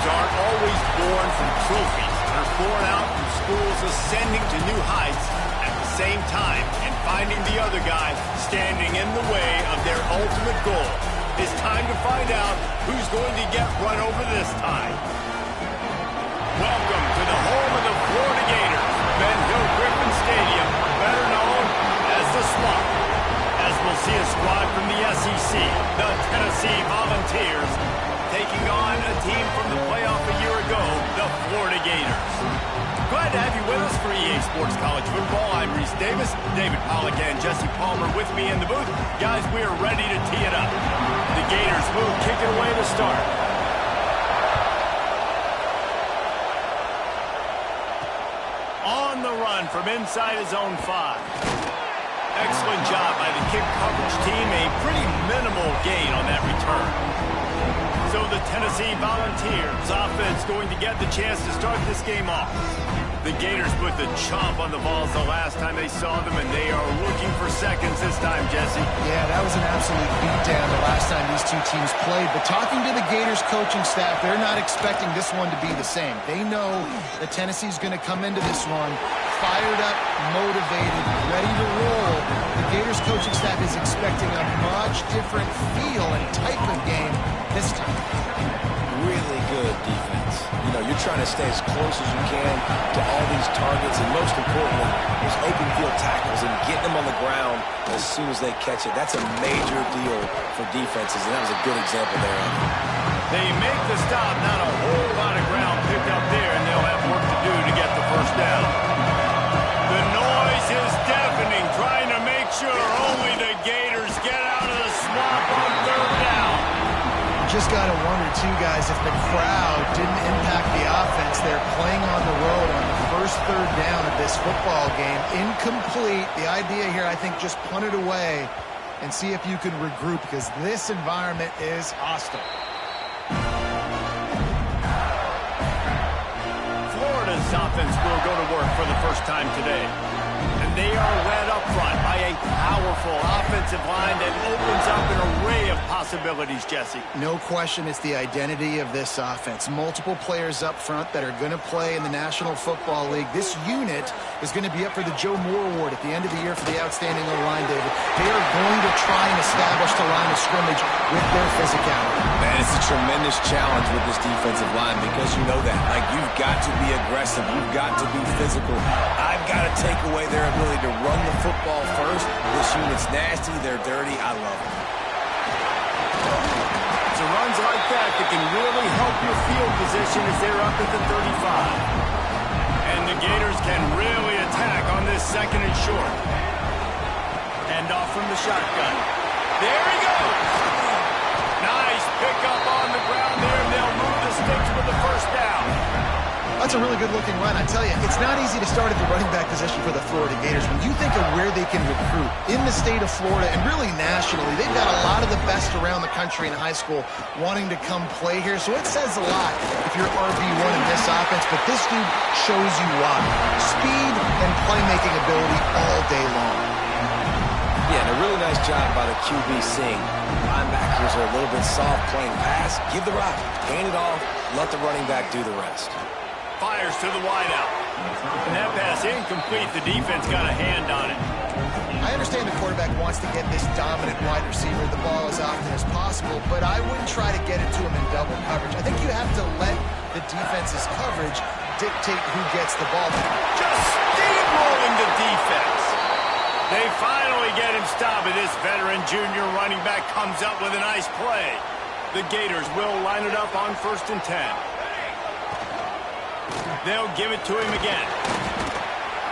aren't always born from trophies. They're born out from schools ascending to new heights at the same time and finding the other guy standing in the way of their ultimate goal. It's time to find out who's going to get run over this time. Welcome to the home of the Florida Gators, Ben Hill Griffin Stadium, better known as the Swamp. As we'll see a squad from the SEC, the Tennessee Volunteers, taking on a team from the playoff a year ago, the Florida Gators. Glad to have you with us for EA Sports College Football. I'm Reese Davis, David Pollack and Jesse Palmer with me in the booth. Guys, we are ready to tee it up. The Gators will kick it away to start. On the run from inside his own 5. Excellent job by the kick coverage team. A pretty minimal gain on that return. So the Tennessee Volunteers offense going to get the chance to start this game off. The Gators put the chomp on the balls the last time they saw them, and they are looking for seconds this time, Jesse. Yeah, that was an absolute beatdown the last time these two teams played. But talking to the Gators coaching staff, they're not expecting this one to be the same. They know that Tennessee's going to come into this one fired up, motivated, ready to roll. The Gators coaching staff is expecting a much different feel and type of game this time. Really good defense. You know, you're trying to stay as close as you can to all these targets, and most importantly, those open field tackles and getting them on the ground as soon as they catch it. That's a major deal for defenses, and that was a good example there of it. They make the stop, not a whole lot of ground picked up there, and they'll have work to do to get the first down. The noise is deafening, trying to make sure only the Gators get out of the swamp on third down. Just got to wonder, too, guys, if the crowd didn't impact the offense. They're playing on the road on the first third down of this football game. Incomplete. The idea here, I think, just punt it away and see if you can regroup, because this environment is hostile. Florida's offense will go to work for the first time today. And they are led up front by a powerful offensive line that opens up an array of possibilities, Jesse. No question it's the identity of this offense. Multiple players up front that are going to play in the National Football League. This unit is going to be up for the Joe Moore Award at the end of the year for the outstanding O-line, David. They are going to try and establish the line of scrimmage with their physicality. Man, it's a tremendous challenge with this defensive line, because you know that. Like, you've got to be aggressive. You've got to be physical. I've got to take away their ability to run the football first. This unit's nasty. They're dirty. I love it. It's runs like that can really help your field position as they're up at the 35. And the Gators can really attack on this second and short. Hand off from the shotgun. There he goes. Nice pickup on the ground there, and they'll move the sticks for the first down. That's a really good-looking run. I tell you, it's not easy to start at the running back position for the Florida Gators. When you think of where they can recruit in the state of Florida and really nationally, they've got a lot of the best around the country in high school wanting to come play here. So it says a lot if you're RB1 in this offense, but this dude shows you why. Speed and playmaking ability all day long. Yeah, and a really nice job by the QB seeing linebackers are a little bit soft playing pass. Give the rock, hand it off, let the running back do the rest. Fires to the wideout. And that pass incomplete. The defense got a hand on it. I understand the quarterback wants to get this dominant wide receiver the ball as often as possible, but I wouldn't try to get it to him in double coverage. I think you have to let the defense's coverage dictate who gets the ball. Just steamrolling the defense. They finally get him stopped, and this veteran junior running back comes up with a nice play. The Gators will line it up on 1st and 10. They'll give it to him again.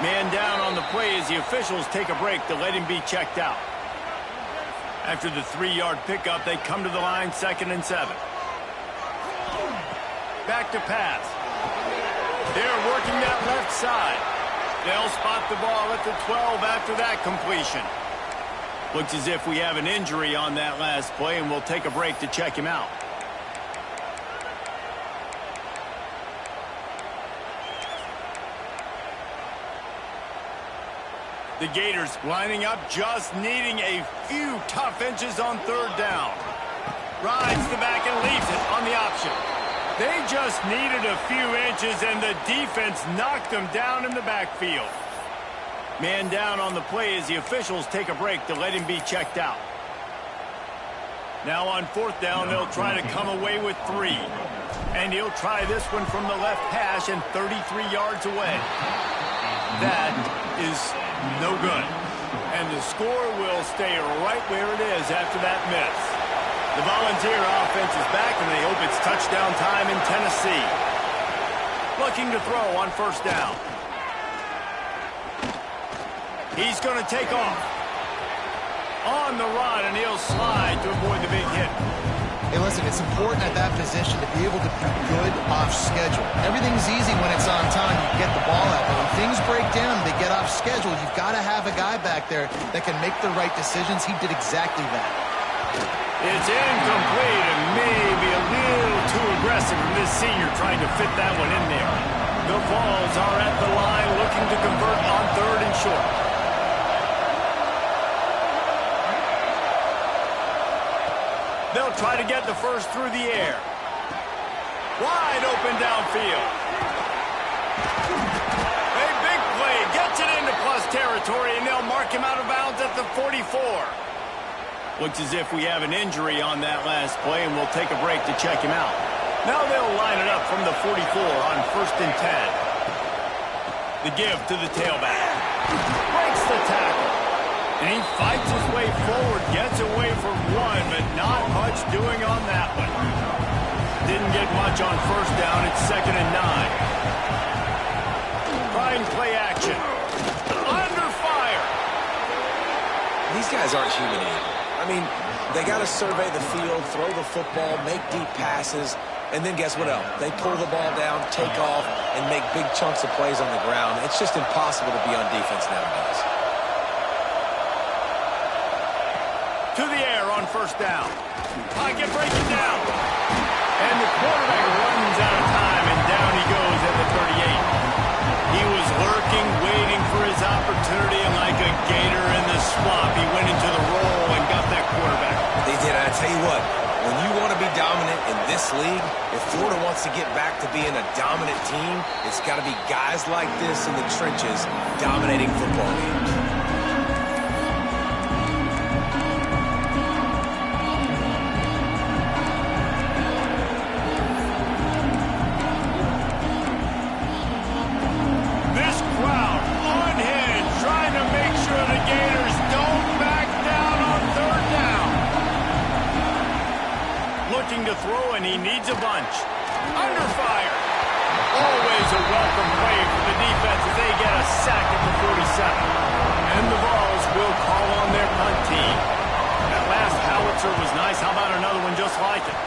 Man down on the play as the officials take a break to let him be checked out. After the 3-yard pickup, they come to the line 2nd and 7. Back to pass. They're working that left side. They'll spot the ball at the 12 after that completion. Looks as if we have an injury on that last play, and we'll take a break to check him out. The Gators lining up, just needing a few tough inches on 3rd down. Rides the back and leaves it on the option. They just needed a few inches, and the defense knocked them down in the backfield. Man down on the play as the officials take a break to let him be checked out. Now on 4th down, they'll try to come away with 3. And he'll try this one from the left hash and 33 yards away. That is no good. And the score will stay right where it is after that miss. The Volunteer offense is back, and they hope it's touchdown time in Tennessee. Looking to throw on 1st down. He's going to take off. On the run, and he'll slide to avoid the big hit. Hey, listen, it's important at that position to be able to be good off schedule. Everything's easy when it's on time. You get the ball out. But when things break down, they get off schedule. You've got to have a guy back there that can make the right decisions. He did exactly that. It's incomplete and maybe a little too aggressive from this senior trying to fit that one in there. The Vols are at the line looking to convert on 3rd and short. They'll try to get the first through the air. Wide open downfield. A big play gets it into plus territory, and they'll mark him out of bounds at the 44. Looks as if we have an injury on that last play, and we'll take a break to check him out. Now they'll line it up from the 44 on 1st and 10. The give to the tailback. Breaks the tackle. And he fights his way forward, gets away from 1, but not much doing on that one. Didn't get much on 1st down. It's 2nd and 9. Trying play action. Under fire. These guys aren't human either. I mean, they got to survey the field, throw the football, make deep passes, and then guess what else? They pull the ball down, take off, and make big chunks of plays on the ground. It's just impossible to be on defense nowadays. To the air on 1st down. Pocket breaking down. And the quarterback runs out of time, and down he goes at the 38. He was lurking, waiting for his opportunity, and like a gator in the swamp, he went into the roll and got that quarterback. They did. I tell you what, when you want to be dominant in this league, if Florida wants to get back to being a dominant team, it's got to be guys like this in the trenches dominating football games. To throw, and he needs a bunch. Under fire. Always a welcome play for the defense as they get a sack at the 47. And the Vols will call on their punt team. That last howitzer was nice. How about another one just like it?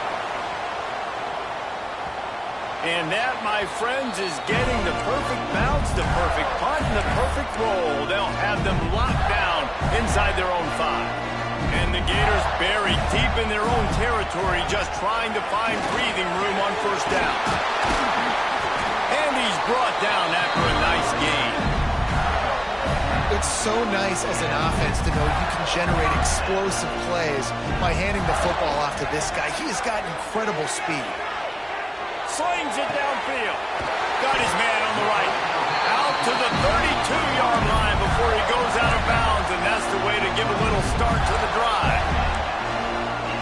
And that, my friends, is getting the perfect bounce, the perfect punt, and the perfect roll. They'll have them locked down inside their own 5. And the Gators buried deep in their own territory, just trying to find breathing room on 1st down. And he's brought down after a nice gain. It's so nice as an offense to know you can generate explosive plays by handing the football off to this guy. He has got incredible speed. Slings it downfield. Got his man on the right. Out to the 32-yard line before he goes out of bounds, and that's the way to give a little start to the drive.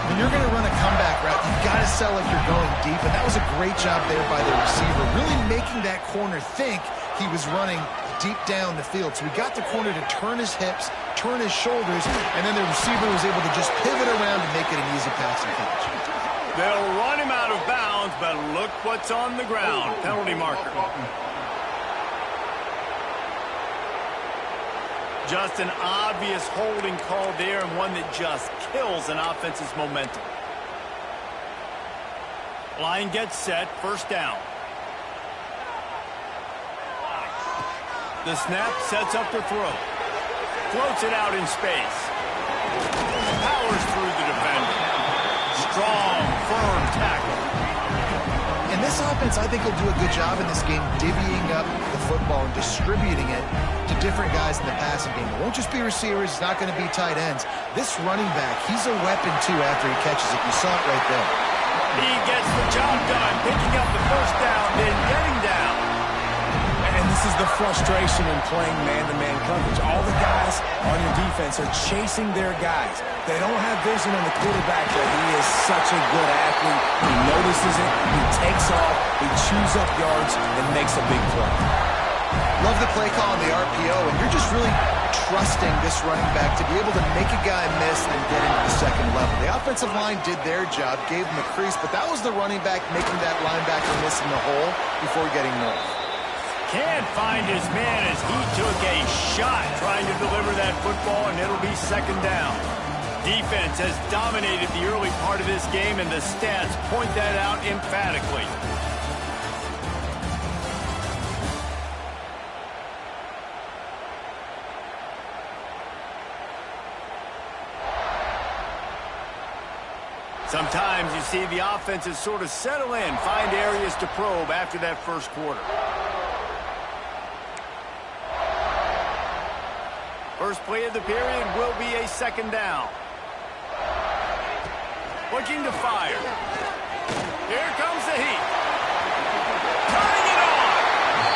When you're going to run a comeback route, you've got to sell like you're going deep, and that was a great job there by the receiver, really making that corner think he was running deep down the field. So he got the corner to turn his hips, turn his shoulders, and then the receiver was able to just pivot around and make it an easy passing catch. They'll run him out of bounds, but look what's on the ground. Penalty marker. Just an obvious holding call there, and one that just kills an offense's momentum. Line gets set, 1st down. The snap sets up the throw. Floats it out in space. Powers through the defender. Strong, firm tackle. And this offense, I think, will do a good job in this game divvying up the football and distributing it to different guys in the passing game. It won't just be receivers. It's not going to be tight ends. This running back, he's a weapon, too, after he catches it. You saw it right there. He gets the job done, picking up the first down, then getting down. And this is the frustration in playing man-to-man coverage. All the guys on your defense are chasing their guys. They don't have vision on the quarterback, but he is such a good athlete. He notices it, he takes off, he chews up yards, and makes a big play. Love the play call on the RPO, and you're just really trusting this running back to be able to make a guy miss and get into the second level. The offensive line did their job, gave him a crease, but that was the running back making that linebacker miss in the hole before getting north. Can't find his man as he took a shot trying to deliver that football, and it'll be second down. Defense has dominated the early part of this game, and the stats point that out emphatically. Sometimes you see the offenses sort of settle in, find areas to probe after that first quarter. First play of the period will be a second down. Looking to fire. Here comes the heat. Turning it on.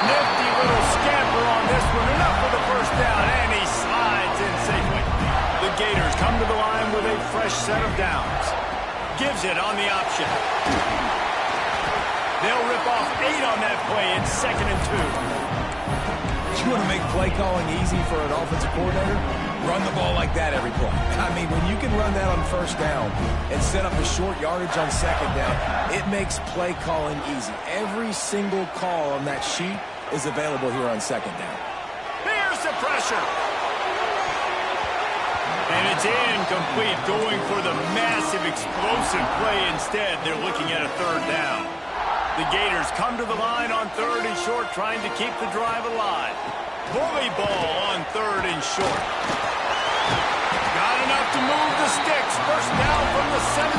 Nifty little scamper on this one. Enough for the first down, and he slides in safely. The Gators come to the line with a fresh set of downs. Gives it on the option. They'll rip off 8 on that play in 2nd and 2. You want to make play calling easy for an offensive coordinator? Run the ball like that every play. I mean, when you can run that on first down and set up a short yardage on second down, it makes play calling easy. Every single call on that sheet is available here on second down. Here's the pressure. And it's incomplete, going for the massive explosive play instead. They're looking at a third down. The Gators come to the line on 3rd and short, trying to keep the drive alive. Bully ball on 3rd and short. Got enough to move the sticks. First down from the 17.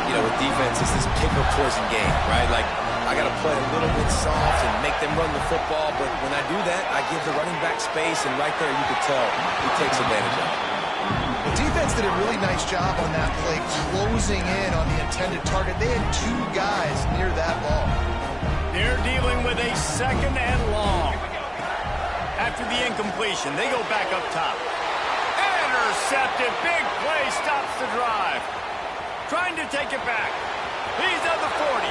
You know, with defense, it's this pick or poison game, right? Like, I got to play a little bit soft and make them run the football, but when I do that, I give the running back space, and right there you could tell he takes advantage of it. The defense did a really nice job on that play, closing in on the intended target. They had 2 guys near that ball. They're dealing with a 2nd and long. After the incompletion, they go back up top. Intercepted. Big play stops the drive. Trying to take it back. He's at the 40.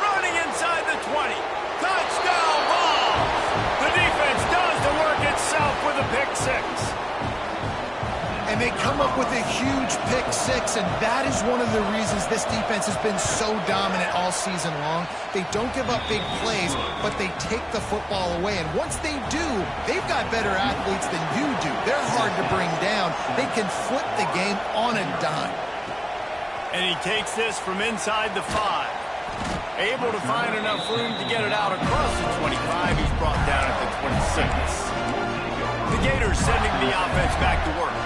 Running inside the 20. Touchdown ball. The defense does the work itself with a pick 6. And they come up with a huge pick 6, and that is one of the reasons this defense has been so dominant all season long. They don't give up big plays, but they take the football away. And once they do, they've got better athletes than you do. They're hard to bring down. They can flip the game on a dime. And he takes this from inside the 5. Able to find enough room to get it out across the 25. He's brought down at the 26. The Gators sending the offense back to work.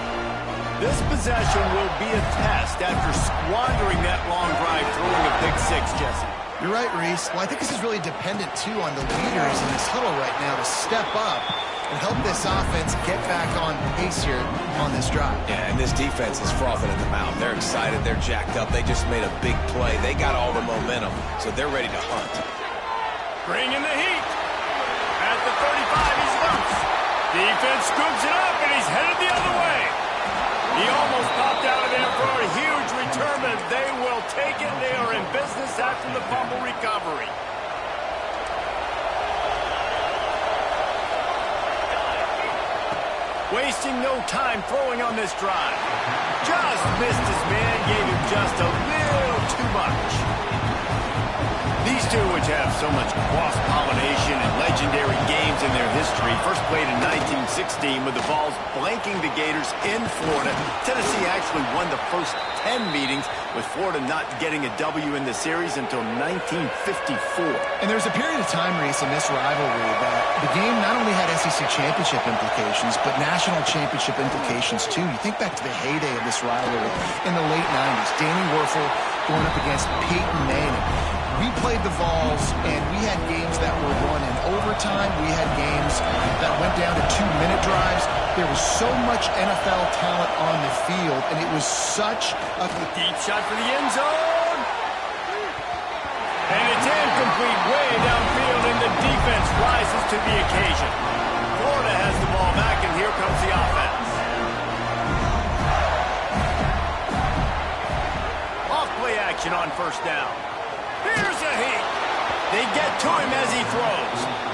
This possession will be a test after squandering that long drive, throwing a pick 6, Jesse. You're right, Reese. Well, I think this is really dependent, too, on the leaders in this huddle right now to step up and help this offense get back on pace here on this drive. Yeah, and this defense is frothing at the mouth. They're excited. They're jacked up. They just made a big play. They got all the momentum, so they're ready to hunt. Bringing the heat. At the 35, he's loose. Defense scoops it up, and he's headed the other way. He almost popped out of there for a huge return, but they will take it. They are in business after the fumble recovery. Wasting no time throwing on this drive. Just missed his man, gave him just a little too much. These two, which have so much cross-pollination and legendary games in their history, first played in 1916 with the Vols blanking the Gators in Florida. Tennessee actually won the first 10 meetings, with Florida not getting a W in the series until 1954. And there's a period of time, Reese, in this rivalry that the game not only had SEC championship implications, but national championship implications, too. You think back to the heyday of this rivalry in the late 90s. Danny Werfel going up against Peyton Manning. We played the Vols, and we had games that were won in overtime. We had games that went down to 2-minute drives. There was so much NFL talent on the field, and it was such a deep shot for the end zone. And it's incomplete way downfield, and the defense rises to the occasion. Florida has the ball back, and here comes the offense. Off-play action on first down. Here's a heat. They get to him as he throws.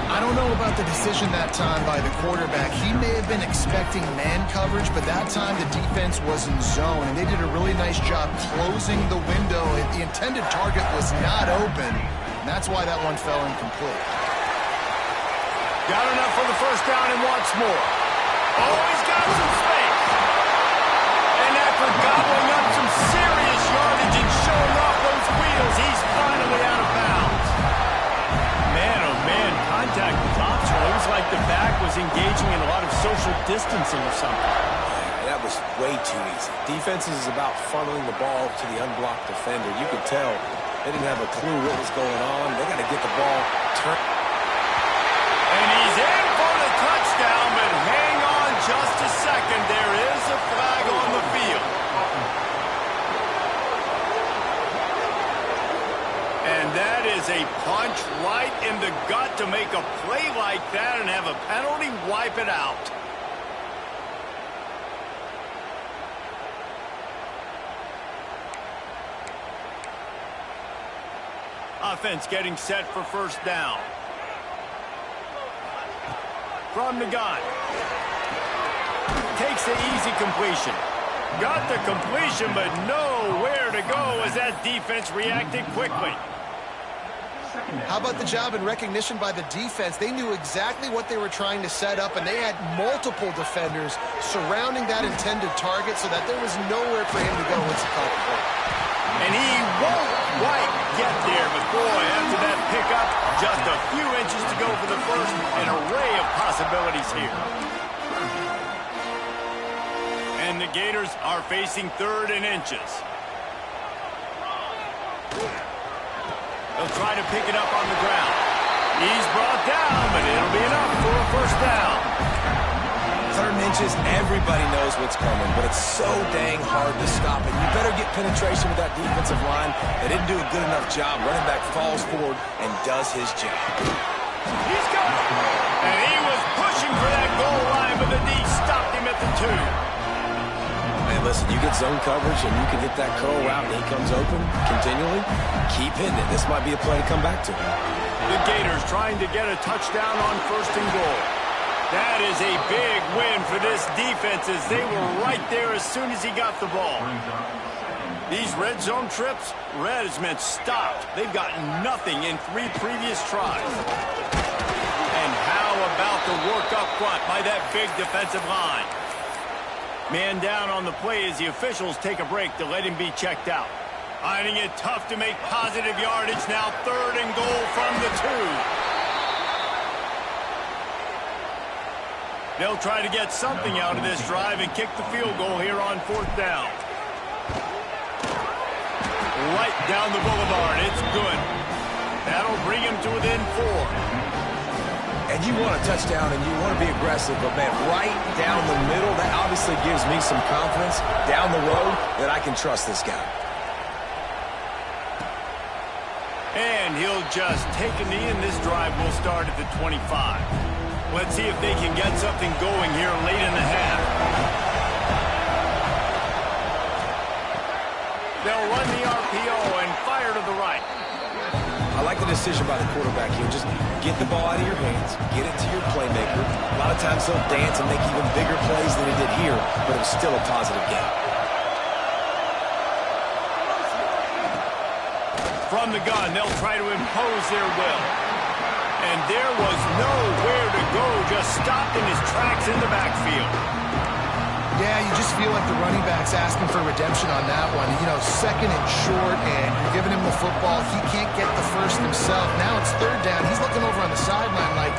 I don't know about the decision that time by the quarterback. He may have been expecting man coverage, but that time the defense was in zone, and they did a really nice job closing the window. The intended target was not open, and that's why that one fell incomplete. Got enough for the first down and wants more. Oh, he's got some space. And after gobbling up some serious yardage and showing off those wheels, he's finally out of bounds. Man, oh man, contact was optional. It was like the back was engaging in a lot of social distancing or something. That was way too easy. Defenses is about funneling the ball to the unblocked defender. You could tell they didn't have a clue what was going on. They got to get the ball turned. And he's in for the touchdown, but hang on just a second. There is a flag on the field. And that is a punch right in the gut to make a play like that and have a penalty wipe it out. Offense getting set for first down. From the gun. Takes the easy completion. Got the completion, but nowhere to go as that defense reacted quickly. How about the job and recognition by the defense? They knew exactly what they were trying to set up, and they had multiple defenders surrounding that intended target so that there was nowhere for him to go once he caught the ball. And he won't quite get there, but boy, after that pickup, just a few inches to go for the first. An array of possibilities here. And the Gators are facing 3rd and inches. They'll try to pick it up on the ground. He's brought down, but it'll be enough for a first down. 3rd and inches, everybody knows what's coming, but it's so dang hard to stop it. You better get penetration with that defensive line. They didn't do a good enough job. Running back falls forward and does his job. He's got it. And he was pushing for that goal line, but the D stopped him at the 2. Hey, listen, you get zone coverage and you can hit that curl route and he comes open continually. Keep hitting it. This might be a play to come back to. The Gators trying to get a touchdown on 1st and goal. That is a big win for this defense as they were right there as soon as he got the ball. These red zone trips, red has meant stopped. They've gotten nothing in 3 previous tries. And how about the work up front by that big defensive line? Man down on the play as the officials take a break to let him be checked out. Finding it tough to make positive yardage now. 3rd and goal from the 2. They'll try to get something out of this drive and kick the field goal here on 4th down. Right down the boulevard. It's good. That'll bring him to within 4. And you want a touchdown and you want to be aggressive, but man, right down the middle, that obviously gives me some confidence down the road that I can trust this guy. And he'll just take a knee, and this drive will start at the 25. Let's see if they can get something going here late in the half. They'll run the RPO and fire to the right. I like the decision by the quarterback here. Just get the ball out of your hands, get it to your playmaker. A lot of times he'll dance and make even bigger plays than he did here, but it was still a positive game. From the gun, they'll try to impose their will. And there was nowhere to go, just stopped in his tracks in the backfield. Yeah, you just feel like the running back's asking for redemption on that one. You know, 2nd and short, and you're giving him the football. He can't get the first himself. Now it's 3rd down. He's looking over on the sideline like,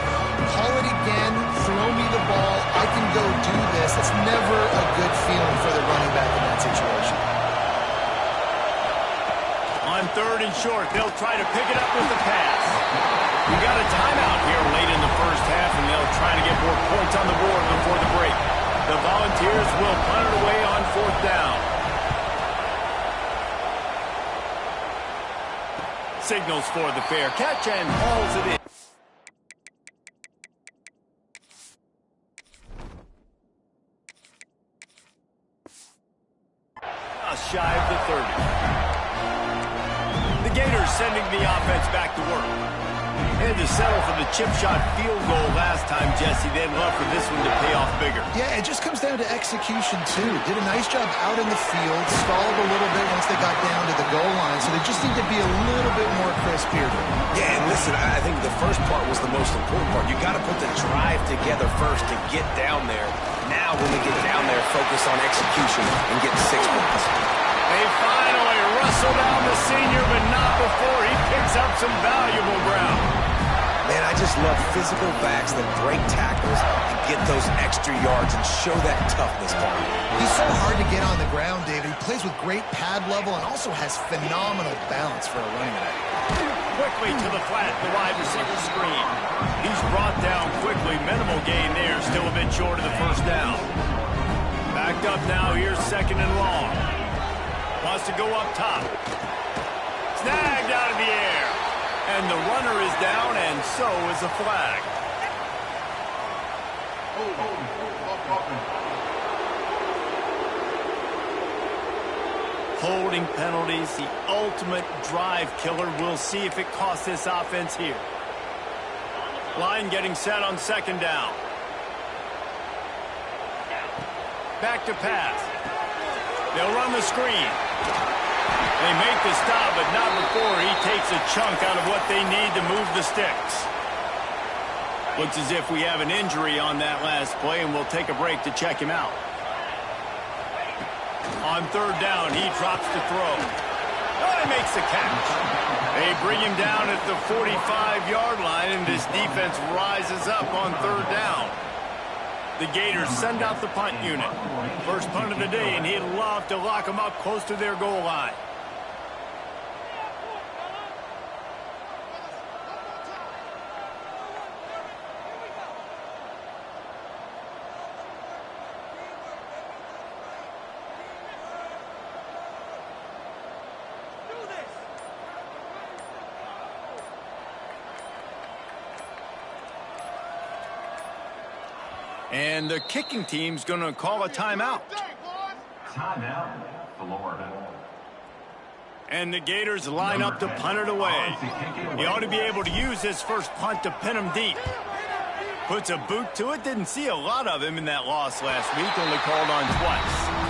call it again, throw me the ball, I can go do this. It's never a good feeling for the running back in that situation. On 3rd and short, they'll try to pick it up with the pass. We got a timeout here late in the first half, and they'll try to get more points on the board before the break. Volunteers will punt it away on 4th down. Signals for the fair catch and hauls it in. Shy of the 30. The Gators sending the offense back to work. They had to settle for the chip shot field goal last time, Jesse. They'd love for this one to pay off bigger. Yeah, it just comes down to execution, too. Did a nice job out in the field, stalled a little bit once they got down to the goal line, so they just need to be a little bit more crisp here. Yeah, and listen, I think the first part was the most important part. You got to put the drive together first to get down there. Now, when they get down there, focus on execution and get 6 points. They finally wrestle down the senior, but not before he picks up some valuable ground. Man, I just love physical backs that break tackles and get those extra yards and show that toughness part. He's so hard to get on the ground, David. He plays with great pad level and also has phenomenal balance for a running back. Quickly to the flat, the wide receiver screen. He's brought down quickly. Minimal gain there, still a bit short of the 1st down. Backed up now, here's 2nd and long. Wants to go up top. Snagged out of the air. And the runner is down, and so is the flag. Holding penalties, the ultimate drive killer. We'll see if it costs this offense here. Line getting set on 2nd down. Back to pass. They'll run the screen. They make the stop, but not before he takes a chunk out of what they need to move the sticks. Looks as if we have an injury on that last play, and we'll take a break to check him out. On 3rd down, he drops to throw. Oh, he makes the catch. They bring him down at the 45-yard line, and this defense rises up on 3rd down. The Gators send out the punt unit. First punt of the day, and he'd love to lock them up close to their goal line. And the kicking team's going to call a timeout. Timeout, Florida. And the Gators line up to punt it away. He ought to be able to use his first punt to pin him deep. Puts a boot to it. Didn't see a lot of him in that loss last week. Only called on twice.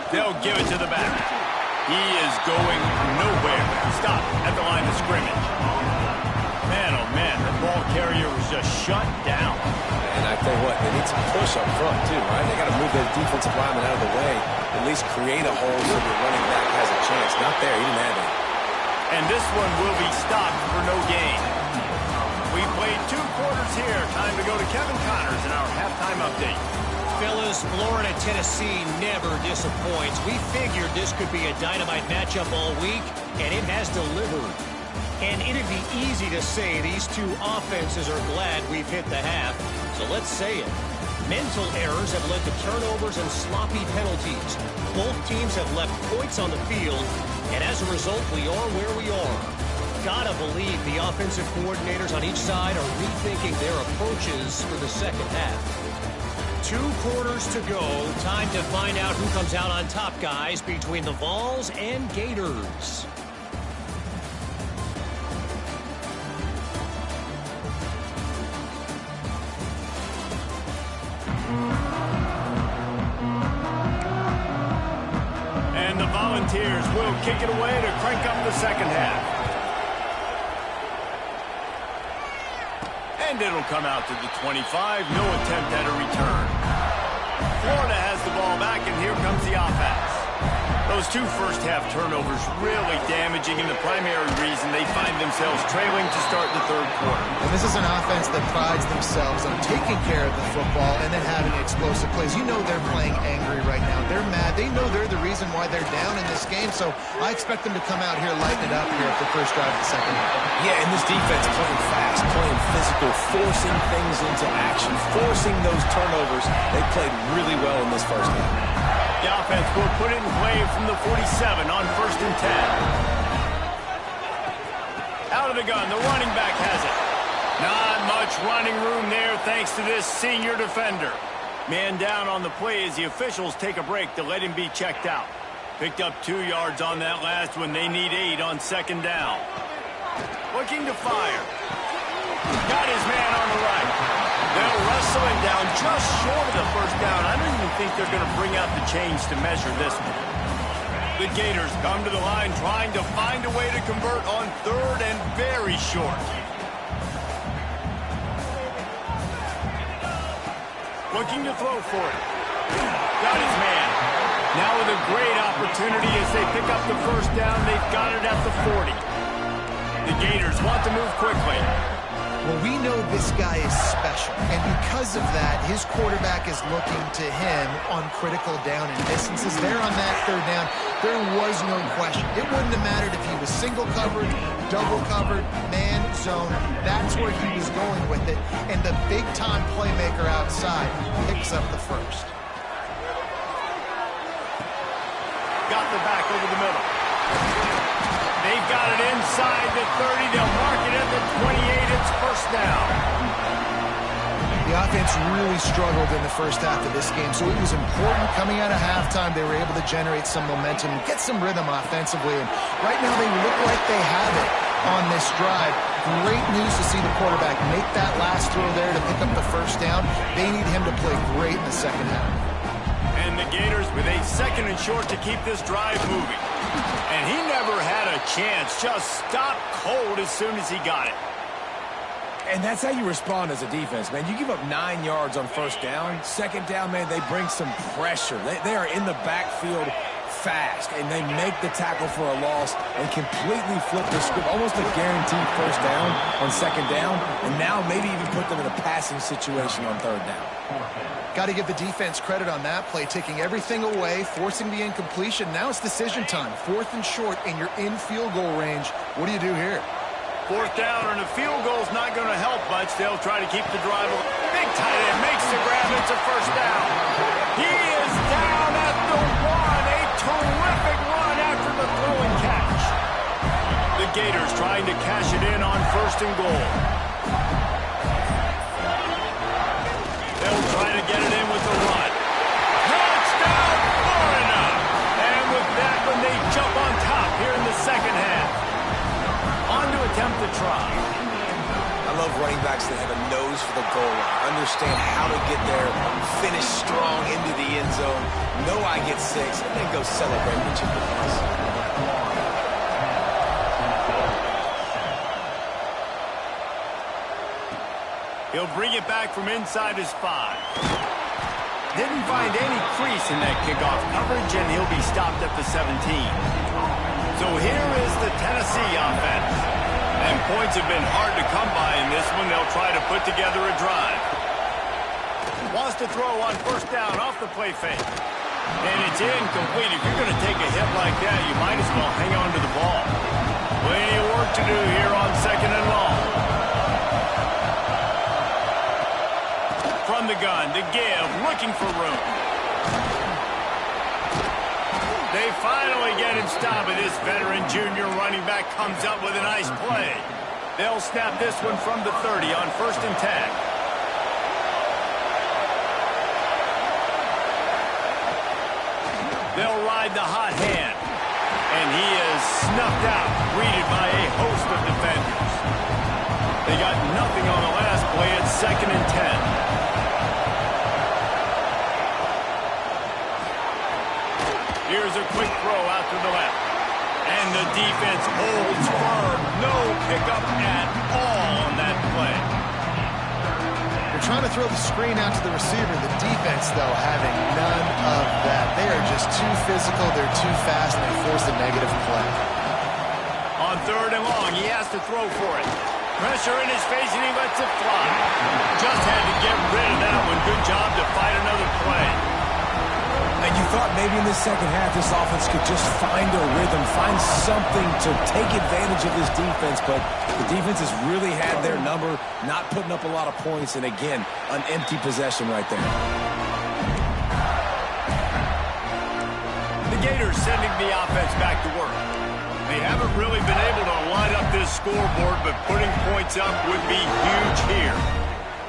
They'll give it to the back. He is going nowhere. Stop at the line of scrimmage. Man, oh man, the ball carrier was just shut down. And I tell you what, they need some push up front too, right? They got to move their defensive lineman out of the way, at least create a hole so the running back has a chance. Not there, he didn't have it. And this one will be stopped for no gain. We played 2 quarters here. Time to go to Kevin Connors in our halftime update. Fellas, Florida-Tennessee never disappoints. We figured this could be a dynamite matchup all week, and it has delivered. And it'd be easy to say these 2 offenses are glad we've hit the half, so let's say it. Mental errors have led to turnovers and sloppy penalties. Both teams have left points on the field, and as a result, we are where we are. Gotta believe the offensive coordinators on each side are rethinking their approaches for the second half. 2 quarters to go. Time to find out who comes out on top, guys, between the Vols and Gators. And the Volunteers will kick it away to crank up the second half. And it'll come out to the 25. No attempt at a return. Florida has the ball back, and here comes the offense. Those two first-half turnovers really damaging, and the primary reason they find themselves trailing to start the third quarter. And this is an offense that prides themselves on taking care of the football and then having explosive plays. You know they're playing angry right now. They're mad. They know they're the reason why they're down in this game, so I expect them to come out here, lighten it up here at the first drive of the second half. Yeah, and this defense playing fast, playing physical, forcing things into action, forcing those turnovers. They played really well in this first half. The offense will put it in play from the 47 on 1st and 10. Out of the gun, the running back has it. Not much running room there thanks to this senior defender. Man down on the play as the officials take a break to let him be checked out. Picked up 2 yards on that last one. They need 8 on 2nd down. Looking to fire. Got his man on the right. They'll wrestle him down just short of the first down. I don't even think they're going to bring out the chains to measure this one. The Gators come to the line trying to find a way to convert on 3rd and very short. Looking to throw for it. Got his man. Now with a great opportunity as they pick up the first down. They've got it at the 40. The Gators want to move quickly. Well, we know this guy is special, and because of that, his quarterback is looking to him on critical down and distances. There on that 3rd down, there was no question. It wouldn't have mattered if he was single covered, double covered, man, zone. That's where he was going with it, and the big-time playmaker outside picks up the first. Got the back over the middle. They've got it inside the 30. They'll mark it at the 28. It's first down. The offense really struggled in the first half of this game, so it was important coming out of halftime. They were able to generate some momentum and get some rhythm offensively. And right now they look like they have it on this drive. Great news to see the quarterback make that last throw there to pick up the first down. They need him to play great in the second half. And the Gators with a 2nd and short to keep this drive moving. And he never had a chance. Just stopped cold as soon as he got it. And that's how you respond as a defense, man. You give up 9 yards on 1st down. 2nd down, man, they bring some pressure. They are in the backfield fast, and they make the tackle for a loss and completely flip the script. Almost a guaranteed first down on 2nd down, and now maybe even put them in a passing situation on 3rd down. Got to give the defense credit on that play, taking everything away, forcing the incompletion. Now it's decision time. 4th and short, and you're in field goal range. What do you do here? 4th down, and a field goal's not going to help much. They'll try to keep the drive. Big tight end makes the grab. It's a first down. He is down at the 1. A terrific run after the throw and catch. The Gators trying to cash it in on 1st and goal. They'll try to get it in with the run. Touchdown, Florida! And with that one, they jump on top here in the second half. On to attempt the try. I love running backs that have a nose for the goal line, understand how to get there, finish strong into the end zone, know I get 6, and then go celebrate with your boys. He'll bring it back from inside his 5. Didn't find any crease in that kickoff coverage, and he'll be stopped at the 17. So here is the Tennessee offense. And points have been hard to come by in this one. They'll try to put together a drive. Wants to throw on 1st down off the play fake. And it's incomplete. If you're going to take a hit like that, you might as well hang on to the ball. Plenty of work to do here on 2nd and long. From the gun to give, looking for room. They finally get him stopped, and this veteran junior running back comes up with a nice play. They'll snap this one from the 30 on 1st and 10. They'll ride the hot hand, and he is snuffed out, greeted by a host of defenders. They got nothing on the last play. It's 2nd and 10. Here's a quick throw out to the left. And the defense holds firm. No pickup at all on that play. They're trying to throw the screen out to the receiver. The defense, though, having none of that. They are just just too physical, they're too fast, and they force a negative play. On 3rd and long, he has to throw for it. Pressure in his face, and he lets it fly. Just had to get rid of that one. Good job to fight another play. And you thought maybe in this second half this offense could just find a rhythm, find something to take advantage of this defense, but the defense has really had their number, not putting up a lot of points, and again, an empty possession right there. The Gators sending the offense back to work. They haven't really been able to line up this scoreboard, but putting points up would be huge here.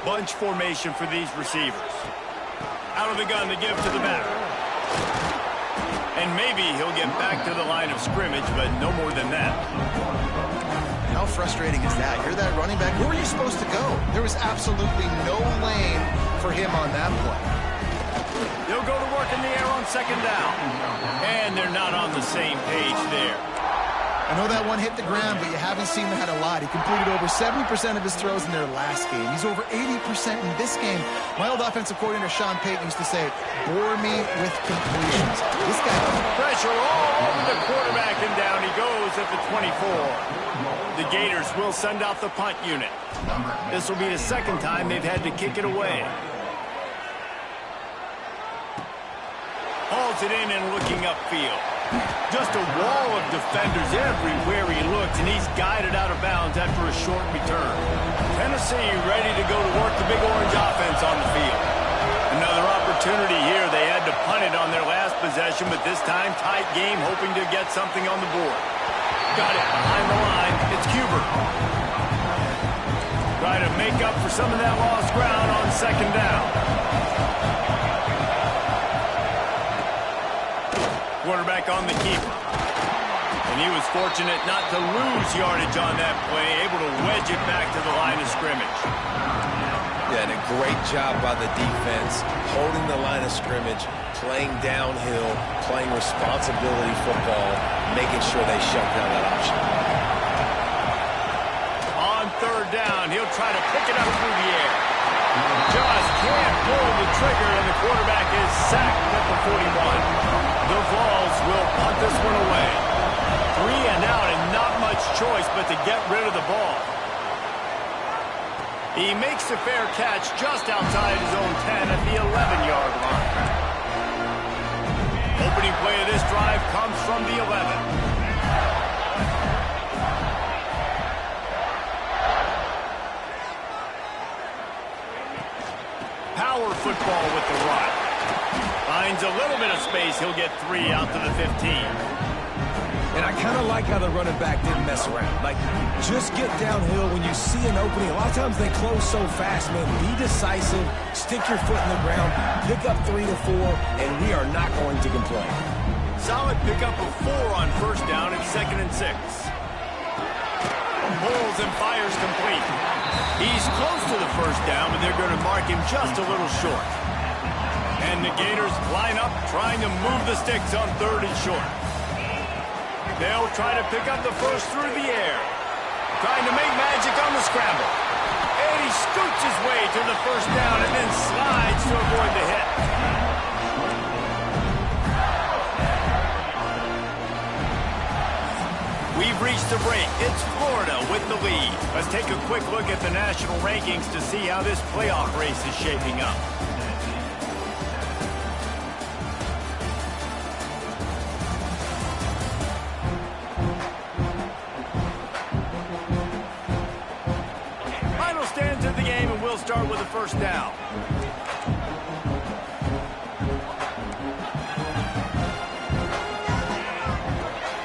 Bunch formation for these receivers. Out of the gun to give to the back. And maybe he'll get back to the line of scrimmage, but no more than that. How frustrating is that? You're that running back. Where were you supposed to go? There was absolutely no lane for him on that play. He'll go to work in the air on 2nd down. And they're not on the same page there. I know that one hit the ground, but you haven't seen that a lot. He completed over 70% of his throws in their last game. He's over 80% in this game. My old offensive coordinator, Sean Payton, used to say, bore me with completions. This guy... Pressure all over the quarterback, and down he goes at the 24. The Gators will send out the punt unit. This will be the 2nd time they've had to kick it away. Hauls it in and looking upfield. Just a wall of defenders everywhere he looks, and he's guided out of bounds after a short return. Tennessee ready to go to work the Big Orange offense on the field. Another opportunity here. They had to punt it on their last possession, but this time tight game, hoping to get something on the board. Got it behind the line. It's Cuber. Try to make up for some of that lost ground on 2nd down. Quarterback on the keeper. And he was fortunate not to lose yardage on that play, able to wedge it back to the line of scrimmage. Yeah, and a great job by the defense, holding the line of scrimmage, playing downhill, playing responsibility football, making sure they shut down that option. On 3rd down, he'll try to pick it up through the air. Just can't pull the trigger, and the quarterback is sacked at the 41. The Vols will punt this one away. 3 and out, and not much choice but to get rid of the ball. He makes a fair catch just outside his own 10 at the 11-yard line. Opening play of this drive comes from the 11. Power football with the run. Finds a little bit of space. He'll get 3 out to the 15. And I kind of like how the running back didn't mess around. Like, just get downhill when you see an opening. A lot of times they close so fast, man. Be decisive. Stick your foot in the ground. Pick up 3 to 4, and we are not going to complain. Solid pickup of 4 on 1st down and 2nd and 6. Pulls and fires complete. He's close to the 1st down, but they're going to mark him just a little short. And the Gators line up, trying to move the sticks on 3rd and short. They'll try to pick up the first through the air. Trying to make magic on the scramble. And he scoots his way to the 1st down and then slides to avoid the hit. We've reached the break. It's Florida with the lead. Let's take a quick look at the national rankings to see how this playoff race is shaping up. Final stands of the game, and we'll start with the 1st down.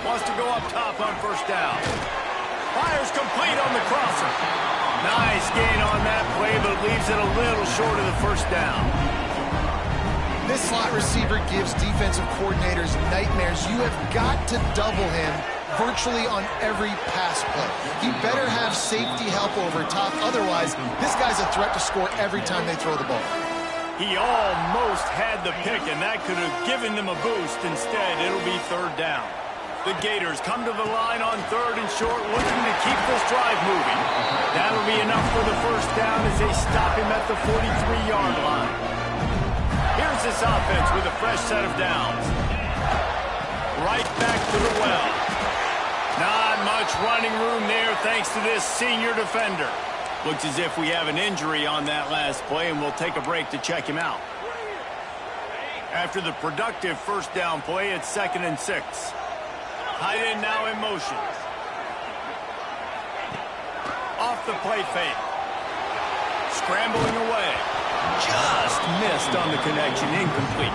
Wants to go up top on 1st down. Fires complete on the crosser. Nice gain on that play, but leaves it a little short of the 1st down. This slot receiver gives defensive coordinators nightmares. You have got to double him virtually on every pass play. He better have safety help over top. Otherwise, this guy's a threat to score every time they throw the ball. He almost had the pick, and that could have given them a boost. Instead, it'll be 3rd down. The Gators come to the line on 3rd and short, looking to keep this drive moving. That'll be enough for the 1st down as they stop him at the 43-yard line. Here's the this offense with a fresh set of downs. Right back to the well. Not much running room there thanks to this senior defender. Looks as if we have an injury on that last play, and we'll take a break to check him out. After the productive first down play, it's 2nd and 6. Tight end now in motion. Off the play fake. Scrambling away. Just missed on the connection. Incomplete.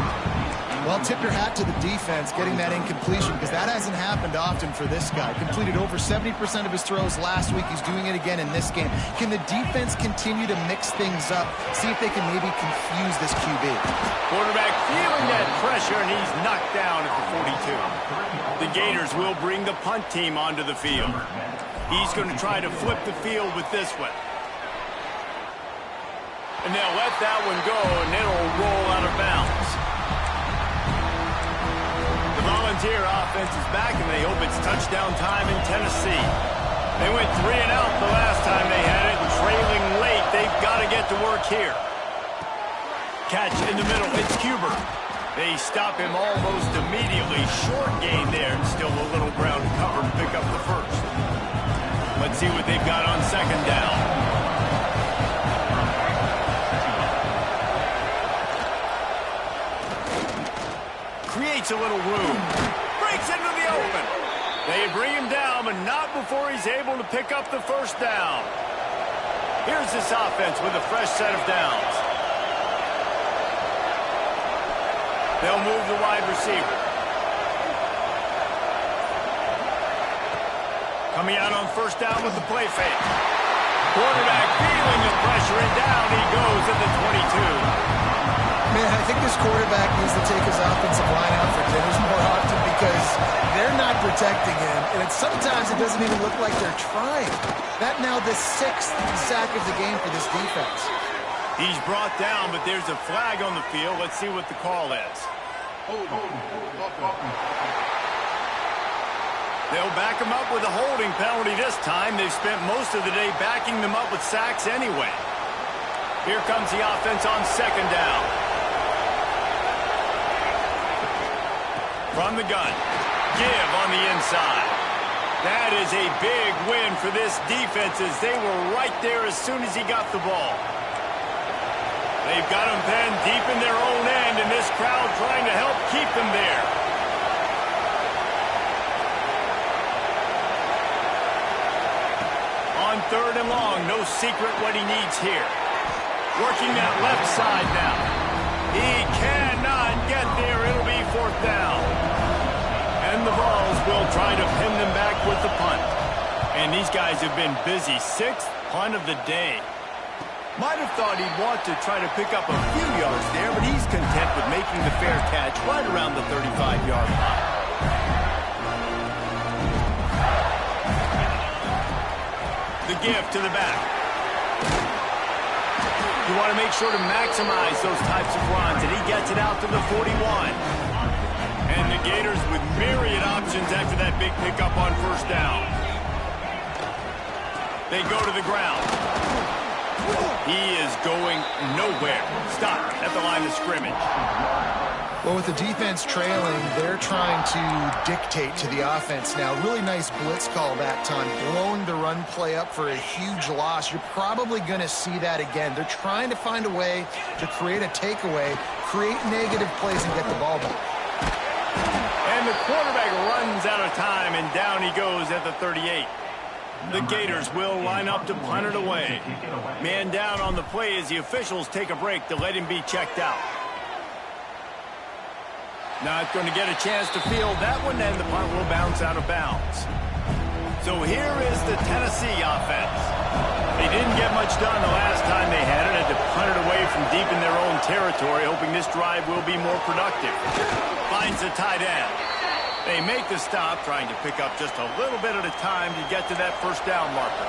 Well, tip your hat to the defense getting that incompletion, because that hasn't happened often for this guy. Completed over 70% of his throws last week. He's doing it again in this game. Can the defense continue to mix things up? See if they can maybe confuse this QB. Quarterback feeling that pressure, and he's knocked down at the 42. The Gators will bring the punt team onto the field. He's going to try to flip the field with this one. And they'll let that one go, and it'll roll out of bounds. The Volunteer offense is back, and they hope it's touchdown time in Tennessee. They went 3 and out the last time they had it, and trailing late, they've got to get to work here. Catch in the middle, it's Huber. They stop him almost immediately. Short gain there, and still a little ground to cover to pick up the first. Let's see what they've got on 2nd down. Creates a little room. Breaks into the open. They bring him down, but not before he's able to pick up the first down. Here's this offense with a fresh set of downs. They'll move the wide receiver. Coming out on first down with the play fake. Quarterback feeling the pressure, and down he goes at the 22. Man, I think this quarterback needs to take his offensive line out for dinners more often, because they're not protecting him, and sometimes it doesn't even look like they're trying. That now the 6th sack of the game for this defense. He's brought down, but there's a flag on the field. Let's see what the call is. They'll back him up with a holding penalty this time. They've spent most of the day backing them up with sacks anyway. Here comes the offense on 2nd down. From the gun, give on the inside. That is a big win for this defense, as they were right there as soon as he got the ball. They've got him pinned deep in their own end, and this crowd trying to help keep them there. On 3rd and long, no secret what he needs here. Working that left side now. He cannot get there. It'll be 4th down. And the Vols will try to pin them back with the punt. And these guys have been busy. 6th punt of the day. Might have thought he'd want to try to pick up a few yards there, but he's content with making the fair catch right around the 35-yard line. The give to the back. You want to make sure to maximize those types of runs, and he gets it out to the 41. And the Gators with myriad options after that big pickup on first down. They go to the ground. He is going nowhere. Stop at the line of scrimmage. Well, with the defense trailing, they're trying to dictate to the offense now. Really nice blitz call that time, blowing the run play up for a huge loss. You're probably going to see that again. They're trying to find a way to create a takeaway, create negative plays, and get the ball back. And the quarterback runs out of time, and down he goes at the 38. The Gators will line up to punt it away. Man down on the play as the officials take a break to let him be checked out. Not going to get a chance to field that one, and the punt will bounce out of bounds. So here is the Tennessee offense. They didn't get much done the last time they had it. Had to punt it away from deep in their own territory, hoping this drive will be more productive. Finds the tight end. They make the stop, trying to pick up just a little bit at a time to get to that first down marker.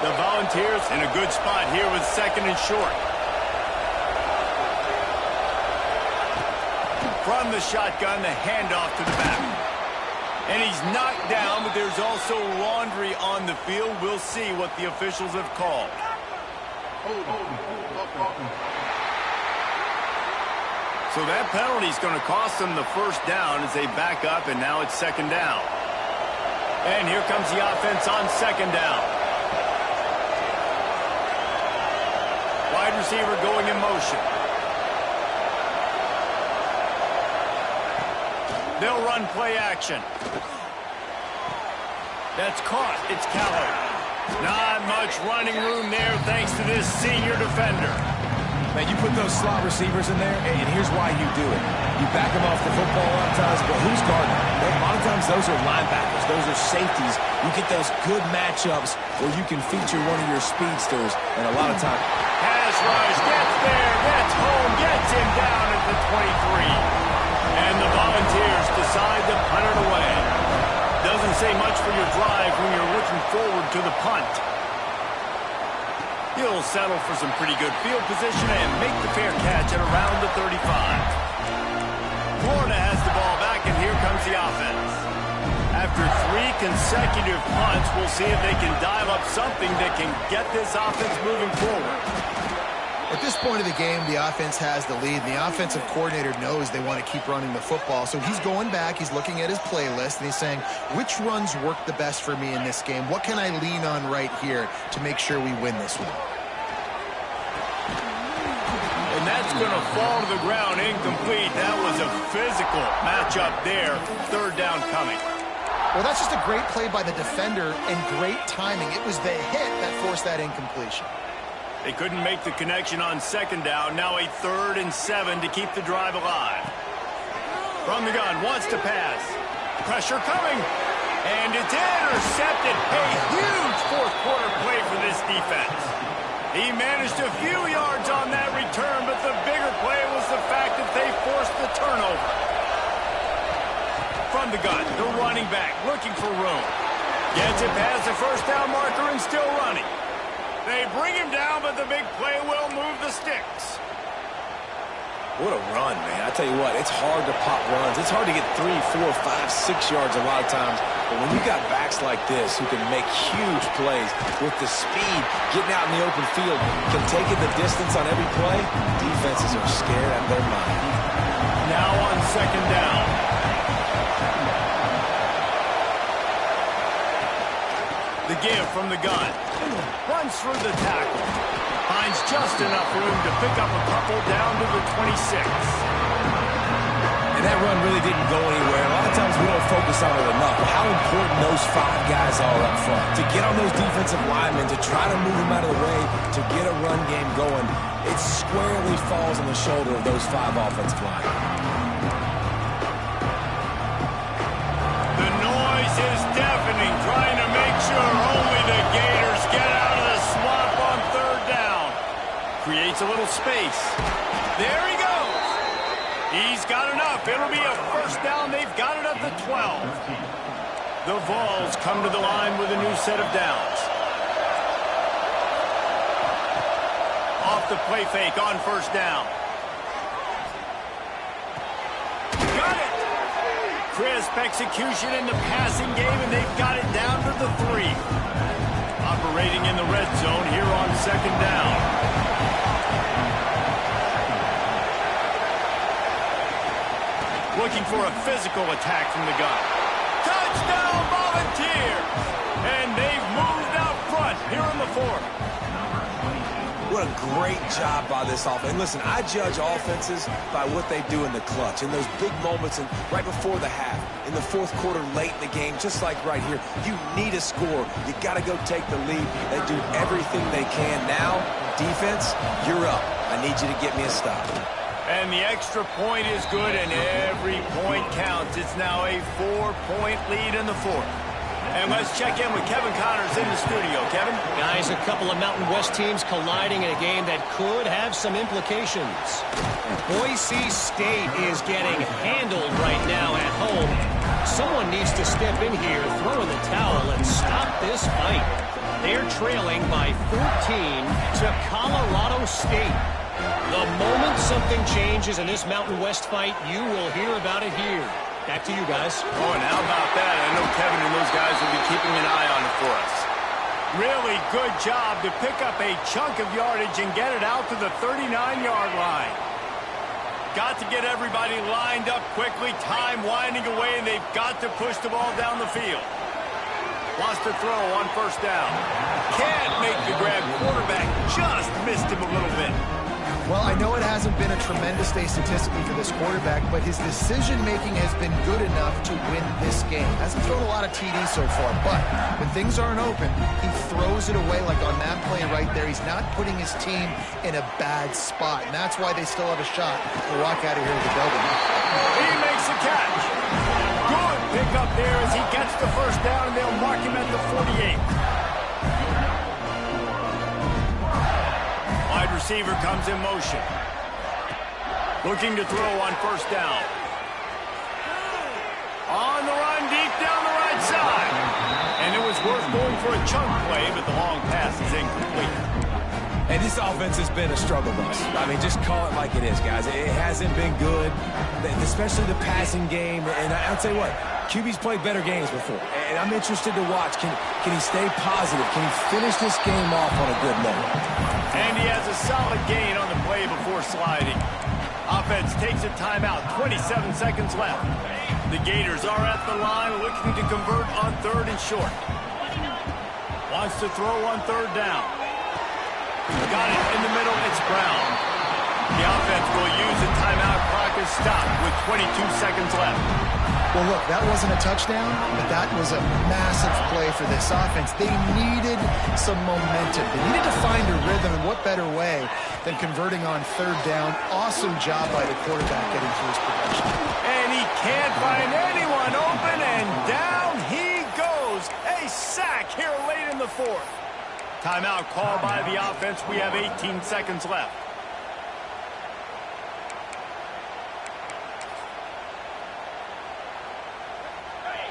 The Volunteers in a good spot here with 2nd and short. From the shotgun, the handoff to the back. And he's knocked down, but there's also laundry on the field. We'll see what the officials have called. So that penalty is going to cost them the first down as they back up, and now it's second down. And here comes the offense on second down. Wide receiver going in motion. They'll run play action. That's caught. It's Callaway. Not much running room there thanks to this senior defender. Man, you put those slot receivers in there, and here's why you do it. You back them off the football a lot of times, but who's guarding? A lot of times those are linebackers. Those are safeties. You get those good matchups where you can feature one of your speedsters, and a lot of times... Pass rush, gets there, gets home, gets him down at the 23. And the Volunteers decide to punt it away. Doesn't say much for your drive when you're looking forward to the punt. He'll settle for some pretty good field position and make the fair catch at around the 35. Florida has the ball back, and here comes the offense. After 3 consecutive punts, we'll see if they can dial up something that can get this offense moving forward. At this point of the game, the offense has the lead. The offensive coordinator knows they want to keep running the football. So he's going back, he's looking at his playlist, and he's saying, which runs work the best for me in this game? What can I lean on right here to make sure we win this one? And that's going to fall to the ground incomplete. That was a physical matchup there. Third down coming. Well, that's just a great play by the defender and great timing. It was the hit that forced that incompletion. They couldn't make the connection on second down. Now a 3rd and 7 to keep the drive alive. From the gun, wants to pass. Pressure coming. And it's intercepted. A huge fourth-quarter play for this defense. He managed a few yards on that return, but the bigger play was the fact that they forced the turnover. From the gun, the running back looking for room. Gets it past the first down marker and still running. They bring him down, but the big play will move the sticks. What a run, man. I tell you what, it's hard to pop runs. It's hard to get 3, 4, 5, 6 yards a lot of times. But when you got backs like this who can make huge plays with the speed, getting out in the open field, can take it the distance on every play, defenses are scared out of their mind. Now on second down. The give from the gun. Runs through the tackle. Finds just enough room to pick up a couple down to the 26. And that run really didn't go anywhere. A lot of times we don't focus on it enough. How important those 5 guys are up front. To get on those defensive linemen, to try to move them out of the way, to get a run game going, it squarely falls on the shoulder of those 5 offensive linemen. The noise is deafening, trying to make sure only the Gators get out of the swamp on third down. Creates a little space. There he goes. He's got enough. It'll be a first down. They've got it at the 12. The Vols come to the line with a new set of downs. Off the play fake on first down. Got it. Crisp execution in the passing game, and they've got it down to the 3. Operating in the red zone here on second down. Looking for a physical attack from the gun. Touchdown, Volunteers! And they've moved out front here in the 4th. What a great job by this offense. And listen, I judge offenses by what they do in the clutch, in those big moments and right before the half, in the 4th quarter, late in the game, just like right here. You need a score. You got to go take the lead. They do everything they can. Now, defense, you're up. I need you to get me a stop. And the extra point is good, and every point counts. It's now a 4-point lead in the 4th. And let's check in with Kevin Connors in the studio. Kevin? Guys, a couple of Mountain West teams colliding in a game that could have some implications. Boise State is getting handled right now at home. Someone needs to step in here, throw in the towel, and stop this fight. They're trailing by 14 to Colorado State. The moment something changes in this Mountain West fight, you will hear about it here. Back to you guys. Oh, and how about that? I know Kevin and those guys will be keeping an eye on it for us. Really good job to pick up a chunk of yardage and get it out to the 39-yard line. got to get everybody lined up quickly, time winding away, and they've got to push the ball down the field. Wants to throw on first down. Can't make the grab. Quarterback just missed him a little bit. Well, I know it hasn't been a tremendous day statistically for this quarterback, but his decision-making has been good enough to win this game. Hasn't thrown a lot of TDs so far, but when things aren't open, he throws it away like on that play right there. He's not putting his team in a bad spot, and that's why they still have a shot to walk out of here with a W. He makes a catch. Good pick up there as he gets the first down, and they'll mark him at the 48. Wide receiver comes in motion. Looking to throw on first down. On the run, deep down the right side. And it was worth going for a chunk play, but the long pass is incomplete. And this offense has been a struggle bus. I mean, just call it like it is, guys. It hasn't been good, especially the passing game. And I'll tell you what, QB's played better games before. And I'm interested to watch. Can he stay positive? Can he finish this game off on a good note? And he has a solid gain on the play before sliding. Offense takes a timeout, 27 seconds left. The Gators are at the line looking to convert on third and short. Wants to throw on third down. Got it in the middle, it's Brown. The offense will use the timeout. Clock is stopped with 22 seconds left. Well, look, that wasn't a touchdown, but that was a massive play for this offense. They needed some momentum. They needed to find a rhythm, and what better way than converting on third down. Awesome job by the quarterback getting through his progression. And he can't find anyone open, and down he goes. A sack here late in the fourth. Timeout called by the offense. We have 18 seconds left.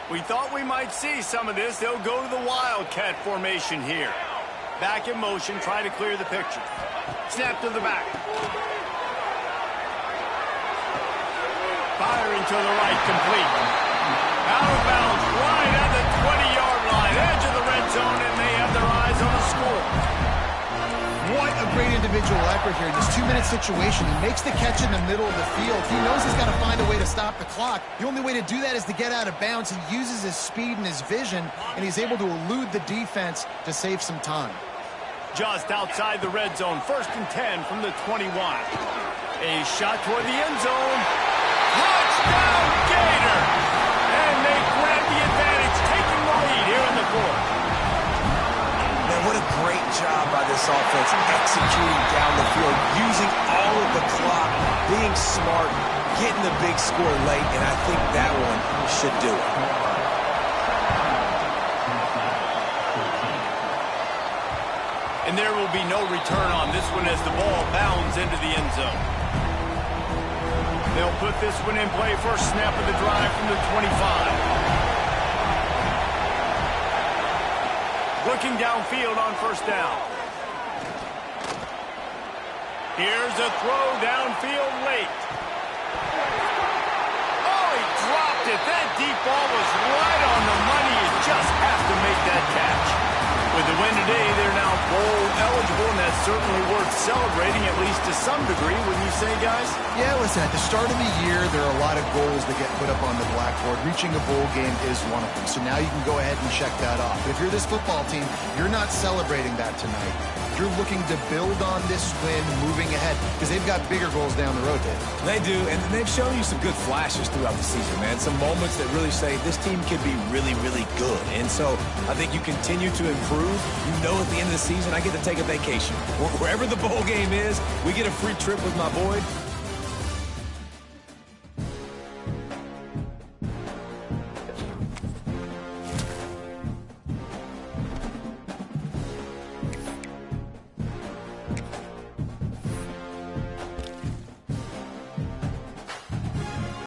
We thought we might see some of this. They'll go to the Wildcat formation here. Back in motion, try to clear the picture. Snap to the back. Firing to the right, complete. Out of bounds, right at the 20-yard line, edge of the red zone, and they have their eyes on the score. What a great individual effort here in this 2-minute situation. He makes the catch in the middle of the field. He knows he's got to find a way to stop the clock. The only way to do that is to get out of bounds. He uses his speed and his vision, and he's able to elude the defense to save some time. Just outside the red zone, 1st and 10 from the 21. A shot toward the end zone. Touchdown, Gator! And they grab the advantage, taking the lead here in the fourth. Man, what a great job by this offense executing down the field, using all of the clock, being smart, getting the big score late, and I think that one should do it. And there will be no return on this one as the ball bounds into the end zone. They'll put this one in play. First snap of the drive from the 25. Looking downfield on first down. Here's a throw downfield late. Oh, he dropped it. That deep ball was right on the money. You just have to make that catch. With the win today, they're now bowl eligible, and that's certainly worth celebrating, at least to some degree, wouldn't you say, guys? Yeah, listen, at the start of the year, there are a lot of goals that get put up on the blackboard. Reaching a bowl game is one of them. So now you can go ahead and check that off. But if you're this football team, you're not celebrating that tonight. You're looking to build on this win moving ahead because they've got bigger goals down the road, Dave. They do, and they've shown you some good flashes throughout the season, man. Some moments that really say this team can be really, really good. And so I think you continue to improve. You know at the end of the season, I get to take a vacation. Wherever the bowl game is, we get a free trip with my boy.